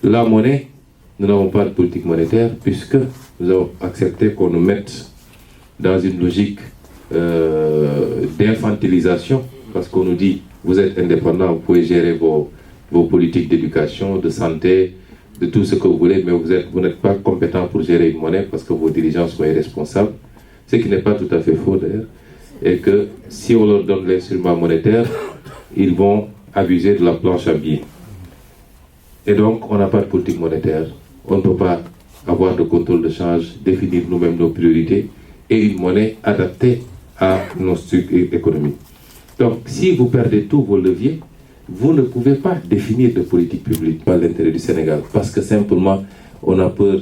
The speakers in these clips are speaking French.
La monnaie, nous n'avons pas de politique monétaire puisque nous avons accepté qu'on nous mette dans une logique d'infantilisation, parce qu'on nous dit, vous êtes indépendant, vous pouvez gérer vos politiques d'éducation, de santé, de tout ce que vous voulez, mais vous n'êtes pas compétent pour gérer une monnaie parce que vos dirigeants sont irresponsables, ce qui n'est pas tout à fait faux d'ailleurs, et que si on leur donne l'instrument monétaire, ils vont abuser de la planche à billets. Et donc, on n'a pas de politique monétaire, on ne peut pas avoir de contrôle de change, définir nous-mêmes nos priorités, et une monnaie adaptée à nos structures économiques. Donc, si vous perdez tous vos leviers, vous ne pouvez pas définir de politique publique par l'intérêt du Sénégal, parce que simplement, on a peur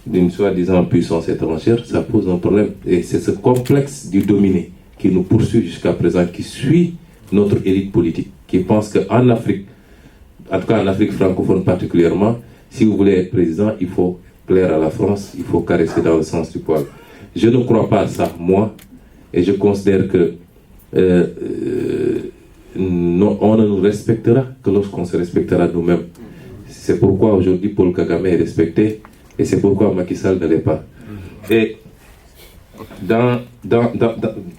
d'une soi-disant puissance étrangère, ça pose un problème. Et c'est ce complexe du dominé qui nous poursuit jusqu'à présent, qui suit notre élite politique, qui pense qu'en Afrique, en tout cas en Afrique francophone particulièrement, si vous voulez être président, il faut plaire à la France, il faut caresser dans le sens du poil. Je ne crois pas à ça, moi, et je considère que on ne nous respectera que lorsqu'on se respectera nous-mêmes. C'est pourquoi aujourd'hui Paul Kagame est respecté, et c'est pourquoi Macky Sall ne l'est pas. Et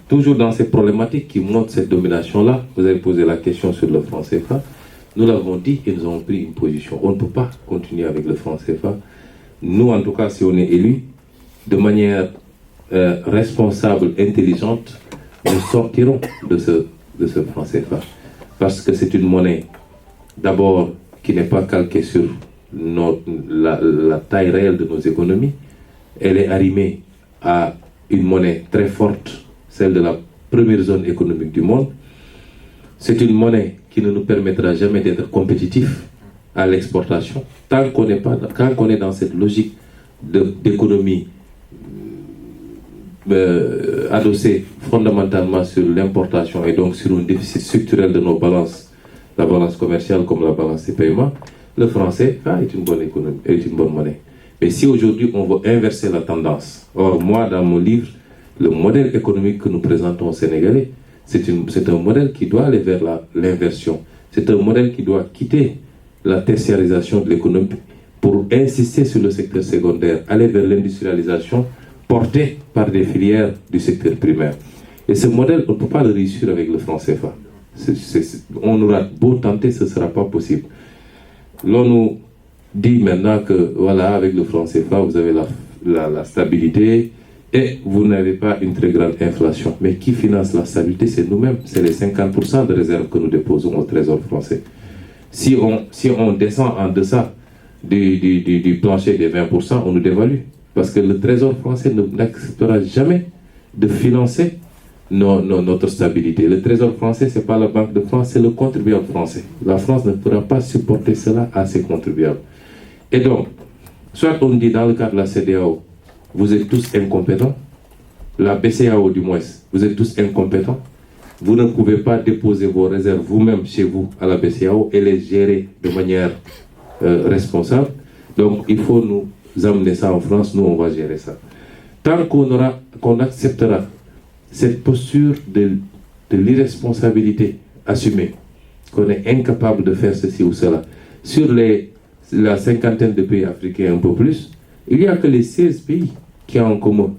toujours dans ces problématiques qui montrent cette domination-là, vous avez posé la question sur le franc CFA, nous l'avons dit et nous avons pris une position. On ne peut pas continuer avec le franc CFA. Nous, en tout cas, si on est élu, de manière responsable, intelligente, nous sortirons de ce franc CFA. Parce que c'est une monnaie, d'abord, qui n'est pas calquée sur la taille réelle de nos économies. Elle est arrimée à une monnaie très forte, celle de la première zone économique du monde. C'est une monnaie qui ne nous permettra jamais d'être compétitifs à l'exportation, tant qu'on est dans cette logique d'économie adossée fondamentalement sur l'importation et donc sur un déficit structurel de nos balances, la balance commerciale comme la balance des paiements. Le français est une bonne économie, est une bonne monnaie. Mais si aujourd'hui on veut inverser la tendance, or moi dans mon livre, le modèle économique que nous présentons aux Sénégalais, c'est un modèle qui doit aller vers l'inversion. C'est un modèle qui doit quitter la tertiarisation de l'économie pour insister sur le secteur secondaire, aller vers l'industrialisation portée par des filières du secteur primaire. Et ce modèle, on ne peut pas le réussir avec le franc CFA. On aura beau tenter, ce ne sera pas possible. L'on nous dit maintenant que, voilà, avec le franc CFA, vous avez la stabilité et vous n'avez pas une très grande inflation. Mais qui finance la stabilité? C'est nous-mêmes. C'est les 50% de réserves que nous déposons au Trésor français. Si on descend en deçà du plancher des 20%, on nous dévalue. Parce que le Trésor français n'acceptera jamais de financer notre stabilité. Le Trésor français, ce n'est pas la Banque de France, c'est le contribuable français. La France ne pourra pas supporter cela à ses contribuables. Et donc, soit on dit dans le cadre de la CEDEAO, vous êtes tous incompétents, la BCEAO du moins, vous êtes tous incompétents, vous ne pouvez pas déposer vos réserves vous-même chez vous à la BCEAO et les gérer de manière responsable. Donc, il faut nous amener ça en France, nous on va gérer ça. Tant qu'on acceptera cette posture de l'irresponsabilité assumée, qu'on est incapable de faire ceci ou cela, sur la cinquantaine de pays africains un peu plus, il n'y a que les 16 pays qui ont en commun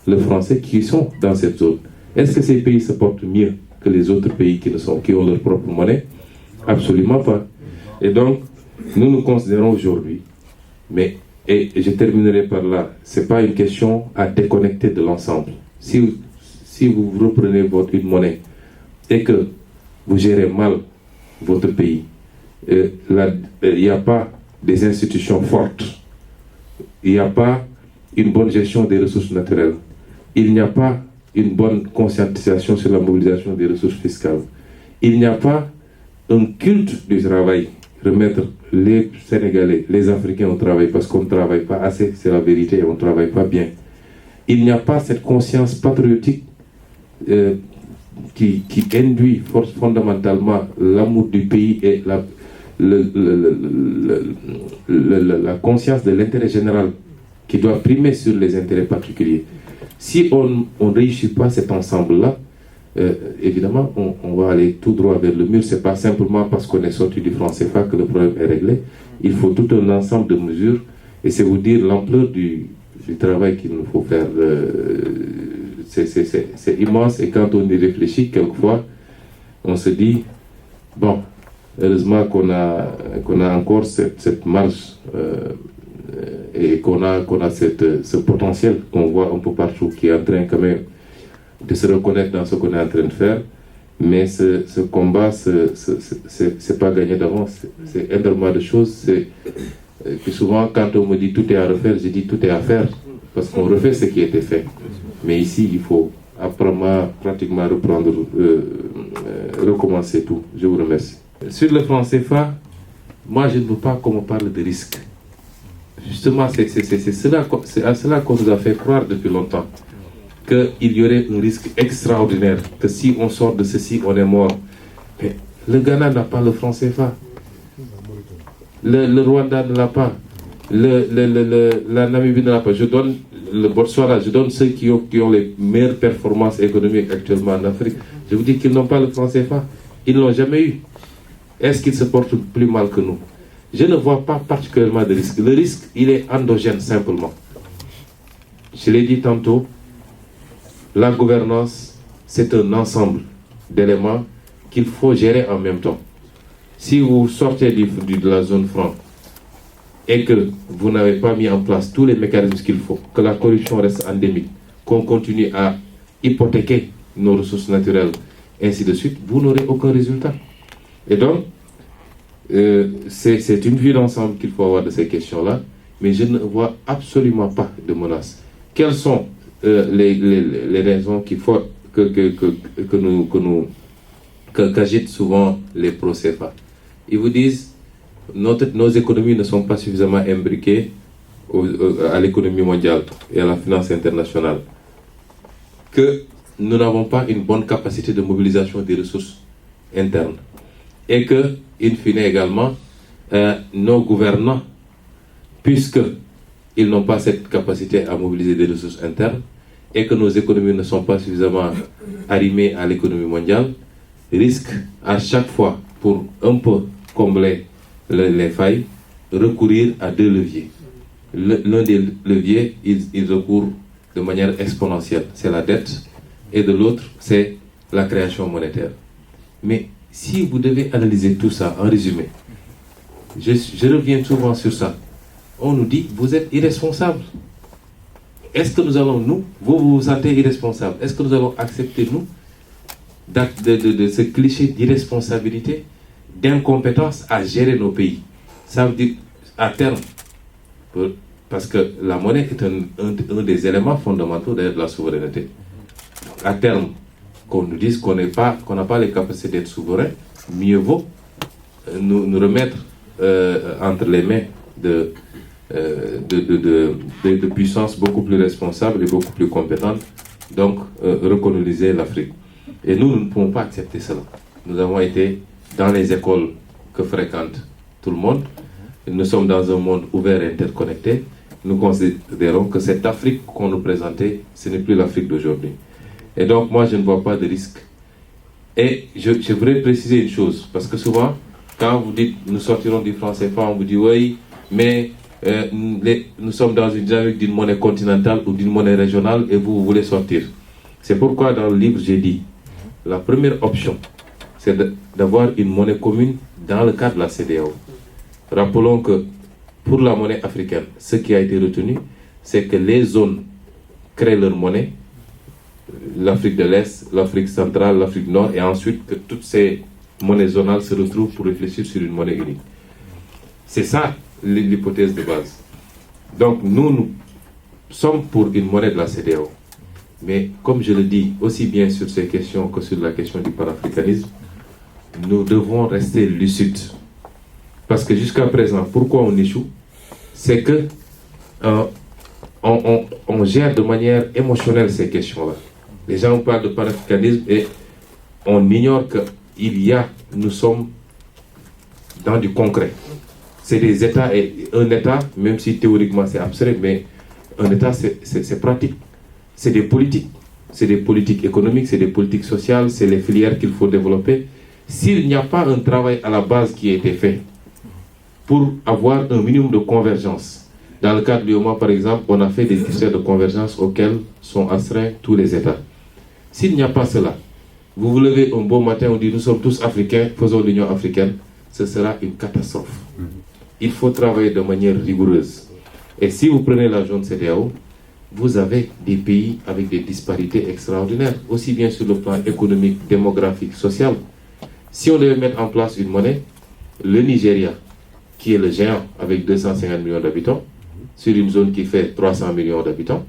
le français qui sont dans cette zone. Est-ce que ces pays se portent mieux que les autres pays qui ont leur propre monnaie? Absolument pas. Et donc, nous considérons aujourd'hui, et je terminerai par là, ce n'est pas une question à déconnecter de l'ensemble. Si vous reprenez une monnaie et que vous gérez mal votre pays, il n'y a pas des institutions fortes, il n'y a pas une bonne gestion des ressources naturelles, il n'y a pas une bonne conscientisation sur la mobilisation des ressources fiscales, il n'y a pas un culte du travail, remettre les Sénégalais, les Africains au travail parce qu'on ne travaille pas assez, c'est la vérité, on ne travaille pas bien. Il n'y a pas cette conscience patriotique qui induit fondamentalement l'amour du pays et la conscience de l'intérêt général qui doit primer sur les intérêts particuliers. Si on ne réussit pas cet ensemble-là, évidemment, on va aller tout droit vers le mur. Ce n'est pas simplement parce qu'on est sorti du franc CFA que le problème est réglé. Il faut tout un ensemble de mesures. Et c'est vous dire l'ampleur du travail qu'il nous faut faire. C'est immense. Et quand on y réfléchit, quelquefois, on se dit, bon, heureusement qu'on a encore cette marge et qu'on a ce potentiel qu'on voit un peu partout qui est en train quand même de se reconnaître dans ce qu'on est en train de faire. Mais ce combat, c'est pas gagné d'avance. C'est énormément de choses. Puis souvent, quand on me dit tout est à refaire, je dis tout est à faire. Parce qu'on refait ce qui a été fait. Mais ici, il faut pratiquement reprendre, recommencer tout. Je vous remercie. Sur le franc CFA, moi, je ne veux pas qu'on me parle de risque. Justement, c'est à cela qu'on nous a fait croire depuis longtemps qu'il y aurait un risque extraordinaire, que si on sort de ceci, on est mort. Mais le Ghana n'a pas le franc CFA. Le Rwanda ne l'a pas. La Namibie ne l'a pas. Je donne le Botswana, je donne ceux qui ont les meilleures performances économiques actuellement en Afrique. Je vous dis qu'ils n'ont pas le franc CFA. Ils ne l'ont jamais eu. Est-ce qu'ils se portent plus mal que nous? Je ne vois pas particulièrement de risque. Le risque, il est endogène simplement. Je l'ai dit tantôt, la gouvernance, c'est un ensemble d'éléments qu'il faut gérer en même temps. Si vous sortez de la zone franc et que vous n'avez pas mis en place tous les mécanismes qu'il faut, que la corruption reste endémique, qu'on continue à hypothéquer nos ressources naturelles, ainsi de suite, vous n'aurez aucun résultat. Et donc, c'est une vue d'ensemble qu'il faut avoir de ces questions-là, mais je ne vois absolument pas de menaces. Quelles sont les raisons qu'il faut qu'agitent souvent les pro-CFA? Ils vous disent nos économies ne sont pas suffisamment imbriquées à l'économie mondiale et à la finance internationale, que nous n'avons pas une bonne capacité de mobilisation des ressources internes et que, in fine également, nos gouvernants, puisqu'ils n'ont pas cette capacité à mobiliser des ressources internes et que nos économies ne sont pas suffisamment arrimées à l'économie mondiale, risquent à chaque fois, pour un peu combler les failles, recourir à deux leviers. L'un des leviers, ils recourent de manière exponentielle, c'est la dette, et de l'autre, c'est la création monétaire. Mais si vous devez analyser tout ça en résumé, je reviens souvent sur ça, on nous dit, vous êtes irresponsable. Est-ce que nous allons, vous vous sentez irresponsable, est-ce que nous allons accepter, de ce cliché d'irresponsabilité, d'incompétence à gérer nos pays? Ça veut dire, à terme, parce que la monnaie est un des éléments fondamentaux de la souveraineté. À terme, qu'on nous dise qu'on n'a pas les capacités d'être souverain, mieux vaut nous remettre entre les mains de puissances beaucoup plus responsables et beaucoup plus compétentes, donc recoloniser l'Afrique. Et nous ne pouvons pas accepter cela. Nous avons été dans les écoles que fréquente tout le monde. Nous sommes dans un monde ouvert et interconnecté. Nous considérons que cette Afrique qu'on nous présentait, ce n'est plus l'Afrique d'aujourd'hui. Et donc, moi, je ne vois pas de risque. Et je voudrais préciser une chose, parce que souvent, quand vous dites « nous sortirons du franc CFA », on vous dit « oui, mais nous sommes dans une dynamique d'une monnaie continentale ou d'une monnaie régionale et vous voulez sortir ». C'est pourquoi dans le livre, j'ai dit, la première option, c'est d'avoir une monnaie commune dans le cadre de la CEDEAO. Rappelons que pour la monnaie africaine, ce qui a été retenu, c'est que les zones créent leur monnaie, l'Afrique de l'Est, l'Afrique centrale, l'Afrique du Nord, et ensuite que toutes ces monnaies zonales se retrouvent pour réfléchir sur une monnaie unique. C'est ça l'hypothèse de base. Donc nous sommes pour une monnaie de la CEDEAO. Mais comme je le dis, aussi bien sur ces questions que sur la question du panafricanisme, nous devons rester lucides. Parce que jusqu'à présent, pourquoi on échoue? C'est que on gère de manière émotionnelle ces questions-là. Les gens parlent de panafricanisme et on ignore que nous sommes dans du concret. C'est des États, et un État, même si théoriquement c'est abstrait, mais un État c'est pratique. C'est des politiques. c'est des politiques économiques, c'est des politiques sociales, c'est les filières qu'il faut développer. S'il n'y a pas un travail à la base qui a été fait pour avoir un minimum de convergence, dans le cadre de l'UEMOA, par exemple, on a fait des critères de convergence auxquels sont astreints tous les États. S'il n'y a pas cela, vous vous levez un beau matin, on dit nous sommes tous africains, faisons l'Union africaine, ce sera une catastrophe. Il faut travailler de manière rigoureuse. Et si vous prenez la zone CEDEAO, vous avez des pays avec des disparités extraordinaires, aussi bien sur le plan économique, démographique, social. Si on devait mettre en place une monnaie, le Nigeria, qui est le géant avec 250 millions d'habitants, sur une zone qui fait 300 millions d'habitants,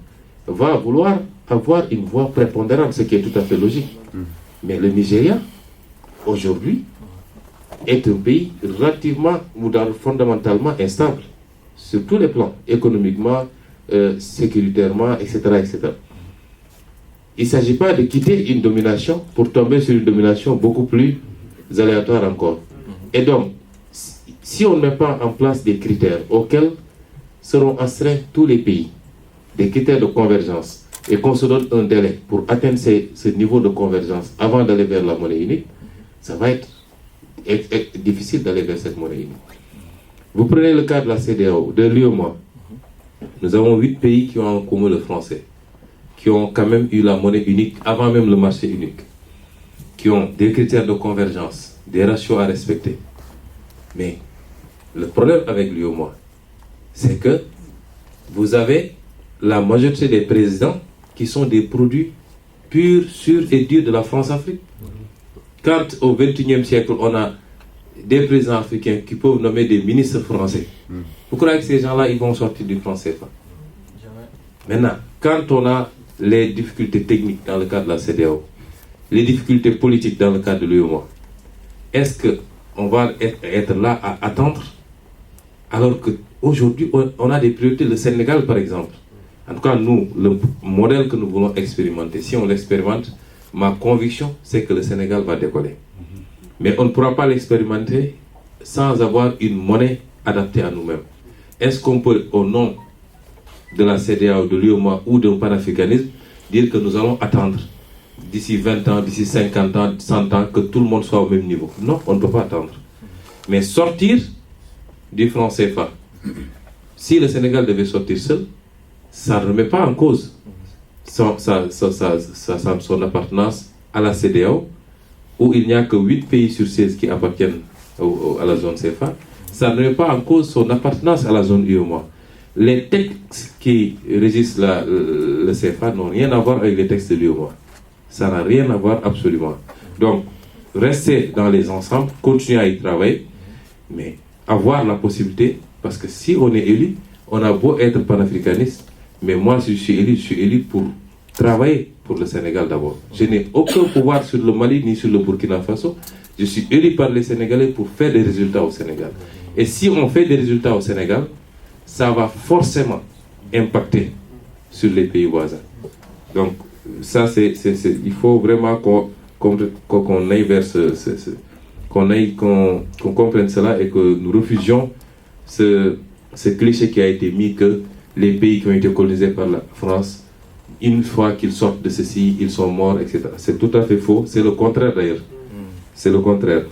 va vouloir avoir une voix prépondérante, ce qui est tout à fait logique. Mais le Nigeria, aujourd'hui, est un pays relativement, ou fondamentalement instable, sur tous les plans, économiquement, sécuritairement, etc., etc. Il ne s'agit pas de quitter une domination pour tomber sur une domination beaucoup plus aléatoire encore. Et donc, si on ne met pas en place des critères auxquels seront astreints tous les pays, des critères de convergence, et qu'on se donne un délai pour atteindre ce niveau de convergence avant d'aller vers la monnaie unique, ça va être difficile d'aller vers cette monnaie unique. Vous prenez le cas de la CEDEAO, de l'UEMOA. Nous avons 8 pays qui ont en commun le français, qui ont quand même eu la monnaie unique avant même le marché unique, qui ont des critères de convergence, des ratios à respecter. Mais le problème avec l'UEMOA, c'est que vous avez la majorité des présidents qui sont des produits purs, sûrs et durs de la France-Afrique. Quand au XXIe siècle, on a des présidents africains qui peuvent nommer des ministres français, vous croyez que ces gens-là, ils vont sortir du franc CFA? Maintenant, quand on a les difficultés techniques dans le cadre de la CEDEAO, les difficultés politiques dans le cadre de l'UEMOA, est-ce qu'on va être là à attendre alors qu'aujourd'hui, on a des priorités? Le Sénégal, par exemple. En tout cas, nous, le modèle que nous voulons expérimenter, si on l'expérimente, ma conviction, c'est que le Sénégal va décoller. Mais on ne pourra pas l'expérimenter sans avoir une monnaie adaptée à nous-mêmes. Est-ce qu'on peut, au nom de la CEDEAO, de l'UEMOA ou d'un panafricanisme, dire que nous allons attendre d'ici 20 ans, d'ici 50 ans, 100 ans, que tout le monde soit au même niveau? Non, on ne peut pas attendre. Mais sortir du franc CFA, si le Sénégal devait sortir seul, ça ne remet pas en cause son appartenance à la CEDEAO, où il n'y a que 8 pays sur 16 qui appartiennent à la zone CFA. Ça ne remet pas en cause son appartenance à la zone UEMOA. Les textes qui régissent le CFA n'ont rien à voir avec les textes de l'UEMOA. Ça n'a rien à voir absolument. Donc, rester dans les ensembles, continuer à y travailler, mais avoir la possibilité, parce que si on est élu, on a beau être panafricaniste, mais moi, si je suis élu pour travailler pour le Sénégal d'abord. Je n'ai aucun pouvoir sur le Mali ni sur le Burkina Faso. Je suis élu par les Sénégalais pour faire des résultats au Sénégal. Et si on fait des résultats au Sénégal, ça va forcément impacter sur les pays voisins. Donc, ça, il faut vraiment qu'on aille vers qu'on comprenne cela et que nous refusions ce cliché qui a été mis que les pays qui ont été colonisés par la France, une fois qu'ils sortent de ceci, ils sont morts, etc. C'est tout à fait faux. C'est le contraire d'ailleurs. C'est le contraire.